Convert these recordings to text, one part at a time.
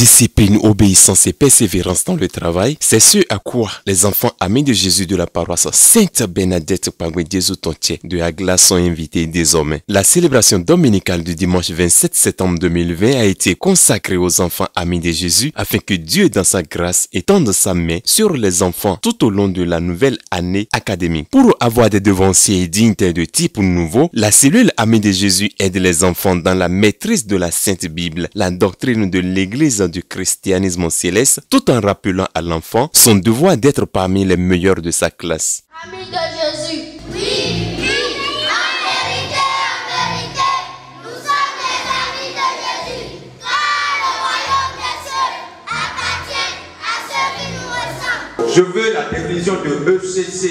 Discipline, obéissance et persévérance dans le travail, c'est ce à quoi les enfants amis de Jésus de la paroisse Sainte Bernadette Pangwe-Diezou-Tontier de Agla sont invités désormais. La célébration dominicale du dimanche 27 septembre 2020 a été consacrée aux enfants amis de Jésus afin que Dieu dans sa grâce étende sa main sur les enfants tout au long de la nouvelle année académique. Pour avoir des devanciers et dignitaires de type nouveau, la cellule Amis de Jésus aide les enfants dans la maîtrise de la Sainte Bible, la doctrine de l'Église du christianisme céleste, tout en rappelant à l'enfant son devoir d'être parmi les meilleurs de sa classe. Amis de Jésus, oui, en vérité, nous sommes les amis de Jésus, car le royaume des cieux appartient à ceux qui nous ressemblent. Je veux la définition de ECC.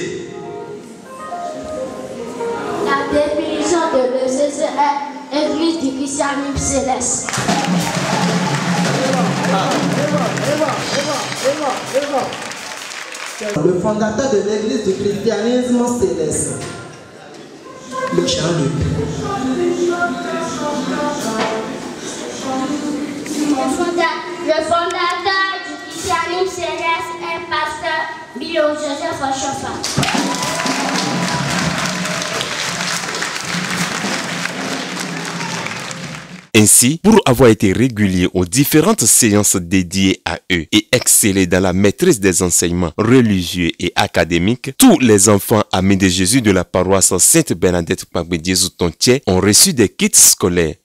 La définition de l'ECC est Église du christianisme céleste. Le fondateur de l'église du christianisme céleste, le Jean-Luc. Le fondateur du christianisme céleste est pasteur Bilo Joseph Ochofa. Ainsi, pour avoir été régulier aux différentes séances dédiées à eux et exceller dans la maîtrise des enseignements religieux et académiques, tous les enfants amis de Jésus de la paroisse Sainte Bernadette Pangwe-Diezou-Tontier ont reçu des kits scolaires.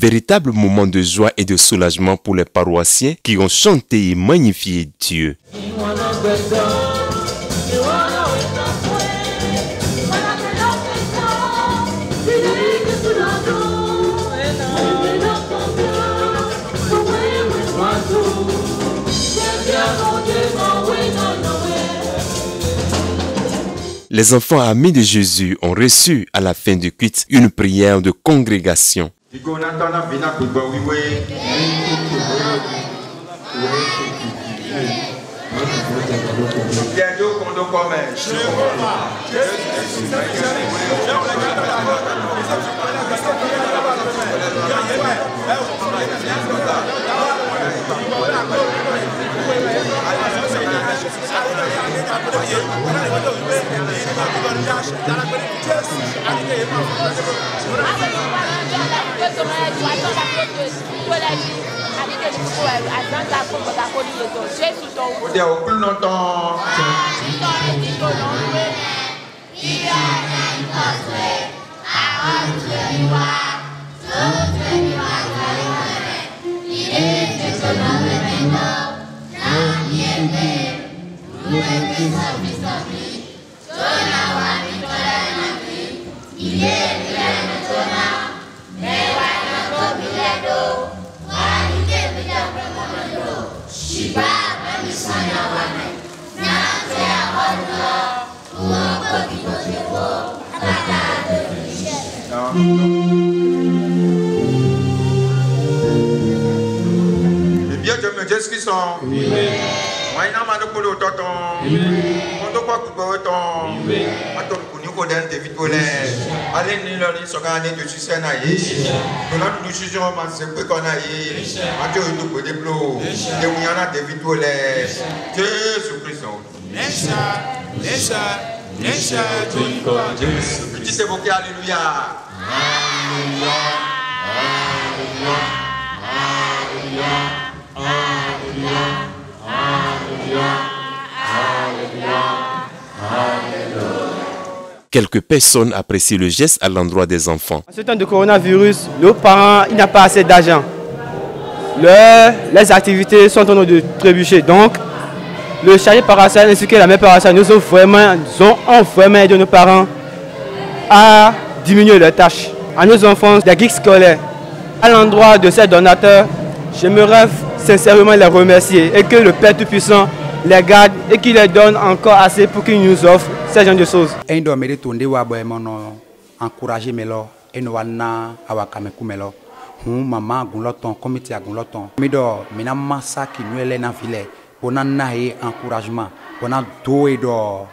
Véritable moment de joie et de soulagement pour les paroissiens qui ont chanté et magnifié Dieu. Les enfants amis de Jésus ont reçu à la fin du culte une prière de congrégation. Quelques personnes apprécient le geste à l'endroit des enfants. En ce temps de coronavirus, nos parents, ils n'ont pas assez d'argent. Les activités sont en train de trébucher. Donc, le chargé paroissial ainsi que la mère paroissiale nous ont vraiment aidé nos parents à diminuer leurs tâches. À nos enfants des guides scolaires, à l'endroit de ces donateurs, j'aimerais sincèrement les remercier et que le Père Tout-Puissant les garde et qu'il les donne encore assez pour qu'ils nous offrent ces genre de choses. Encourager melo enowana awakameku melo mama agunloton comité agunloton mido mina massa qui nous est na vile bona nae encouragement bona do edo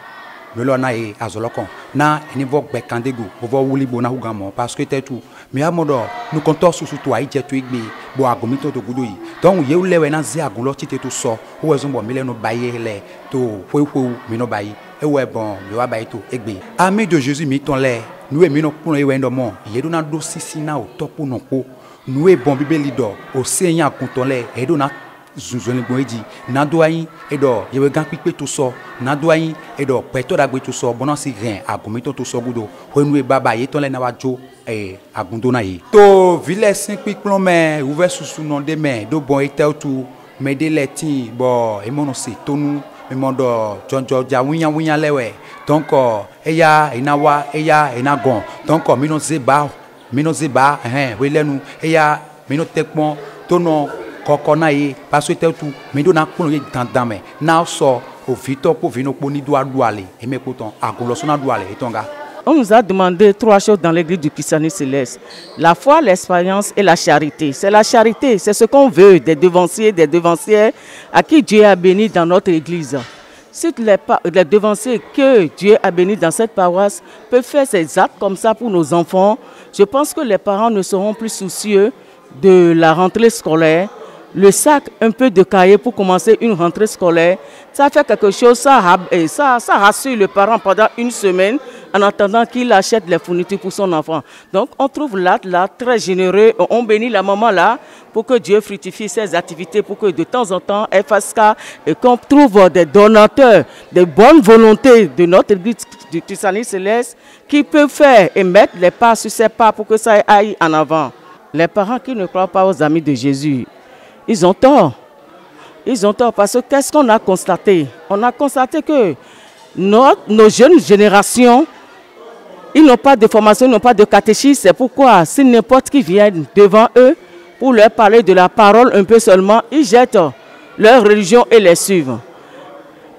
melo nae azolokon na niveau bekandego bovo wuli bona hugamo parce que t'es tout mais amodo nous comptons sur toi ije tu igbe bo agomito to gudo yi donc ye lewe na zi agunlo tite to so o wezo bo mele no baye le to fo mi no baye e we bon mi wa baye to egbe ami de Jésus mi ton le nous et nous pour nous évendomment il y a do na do sisi na o top no ko nous et bon bibeli do o seigneur kontole e do na zunzoni boedi na do ayin e do ye we gan pipe to so na do ayin e do peto dagbe to so bonan si rien agomito to so gudo o nous e baba ye ton le na wa jo agundo na yi to vile sin piplon me ouvert sous nom de main do bon etel tout me de letin bo e mono se tonu me mondo jonjo ja winya lewe donc eya inawa eya enagon donc mino zeba we lenu eya mino tekpon tono kokona yi parce que tout me do na kun ye dandame na so o vito po vino po ni do aduale e me poton agon lo so na duale etonga. On nous a demandé 3 choses dans l'église du christianisme céleste. La foi, l'expérience et la charité. C'est la charité, c'est ce qu'on veut des devanciers à qui Dieu a béni dans notre église. Si les devanciers que Dieu a bénis dans cette paroisse peuvent faire ces actes comme ça pour nos enfants, je pense que les parents ne seront plus soucieux de la rentrée scolaire. Le sac, un peu de cahier pour commencer une rentrée scolaire, ça fait quelque chose, ça rassure le parent pendant une semaine en attendant qu'il achète les fournitures pour son enfant. Donc on trouve là très généreux, on bénit la maman là pour que Dieu fructifie ses activités, pour que de temps en temps elle fasse cas et qu'on trouve des donateurs, des bonnes volontés de notre église du christianisme céleste qui peuvent faire et mettre les pas sur ses pas pour que ça aille en avant. Les parents qui ne croient pas aux amis de Jésus, ils ont tort. Ils ont tort parce que qu'est-ce qu'on a constaté? On a constaté que nos jeunes générations, ils n'ont pas de formation, ils n'ont pas de catéchisme. C'est pourquoi si n'importe qui vient devant eux pour leur parler de la parole un peu seulement, ils jettent leur religion et les suivent.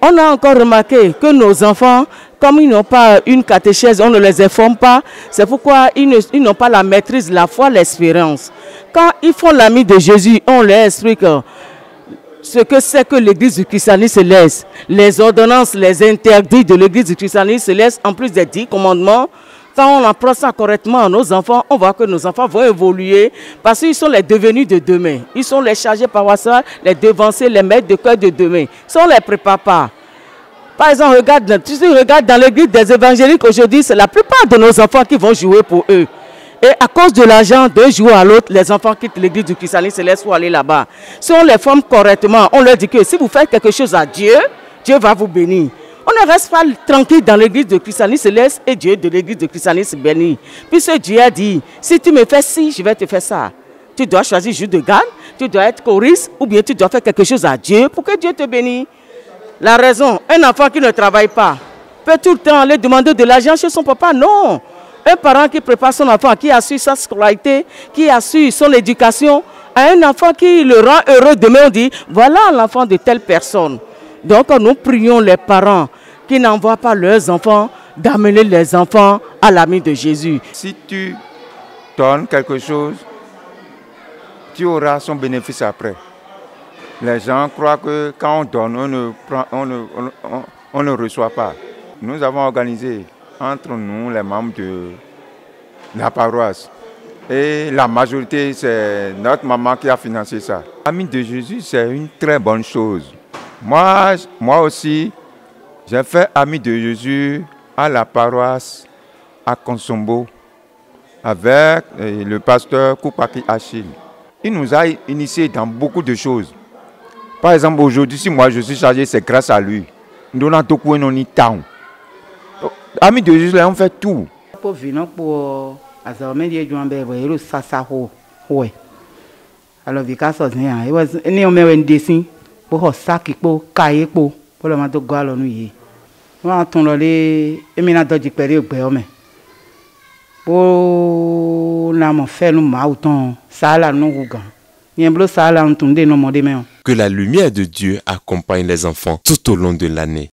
On a encore remarqué que nos enfants, comme ils n'ont pas une catéchèse, on ne les informe pas. C'est pourquoi ils n'ont pas la maîtrise, la foi, l'espérance. Quand ils font l'ami de Jésus, on leur explique ce que c'est que l'église du christianisme céleste, les ordonnances, les interdits de l'église du christianisme céleste, en plus des 10 commandements. Quand on apprend ça correctement à nos enfants, on voit que nos enfants vont évoluer parce qu'ils sont les devenus de demain. Ils sont les chargés paroissiaux, les devanciers, les maîtres de cœur de demain. Si on ne les prépare pas. Par exemple, regarde dans l'église des évangéliques aujourd'hui, c'est la plupart de nos enfants qui vont jouer pour eux. Et à cause de l'argent d'un jour à l'autre, les enfants quittent l'église du christianisme céleste pour aller là-bas. Si on les forme correctement, on leur dit que si vous faites quelque chose à Dieu, Dieu va vous bénir. On ne reste pas tranquille dans l'église de christianisme céleste et Dieu de l'église de christianisme béni. Puisque Dieu a dit, si tu me fais ci, je vais te faire ça. Tu dois choisir juste de garde, tu dois être choriste ou bien tu dois faire quelque chose à Dieu pour que Dieu te bénisse. La raison, un enfant qui ne travaille pas peut tout le temps aller demander de l'argent chez son papa. Non. Un parent qui prépare son enfant, qui assure sa scolarité, qui assure son éducation, à un enfant qui le rend heureux, demain on dit, voilà l'enfant de telle personne. Donc nous prions les parents qui n'envoient pas leurs enfants, d'amener les enfants à l'ami de Jésus. Si tu donnes quelque chose, tu auras son bénéfice après. Les gens croient que quand on donne, on ne reçoit pas. Nous avons organisé entre nous, les membres de la paroisse, et la majorité, c'est notre maman qui a financé ça. L'ami de Jésus, c'est une très bonne chose. Moi aussi, j'ai fait ami de Jésus à la paroisse à Konsombo avec le pasteur Koupaki Achille. Il nous a initiés dans beaucoup de choses. Par exemple, aujourd'hui, si moi je suis chargé, c'est grâce à lui. Nous avons tout pour nous town. Amis de Jésus, on fait tout. Pour venir pour azalmedi juambe wero sasaho ouais. Alors vikaso nia, it was ni o mewen desin pour hosaki po kaye po pour le mato galo nu yi. Wa ton lo le emina doji pere ogbe o me. O na mo fait nous ma autant ça là nous rougan. Niemblo ça là on tunde no modeme. Que la lumière de Dieu accompagne les enfants tout au long de l'année.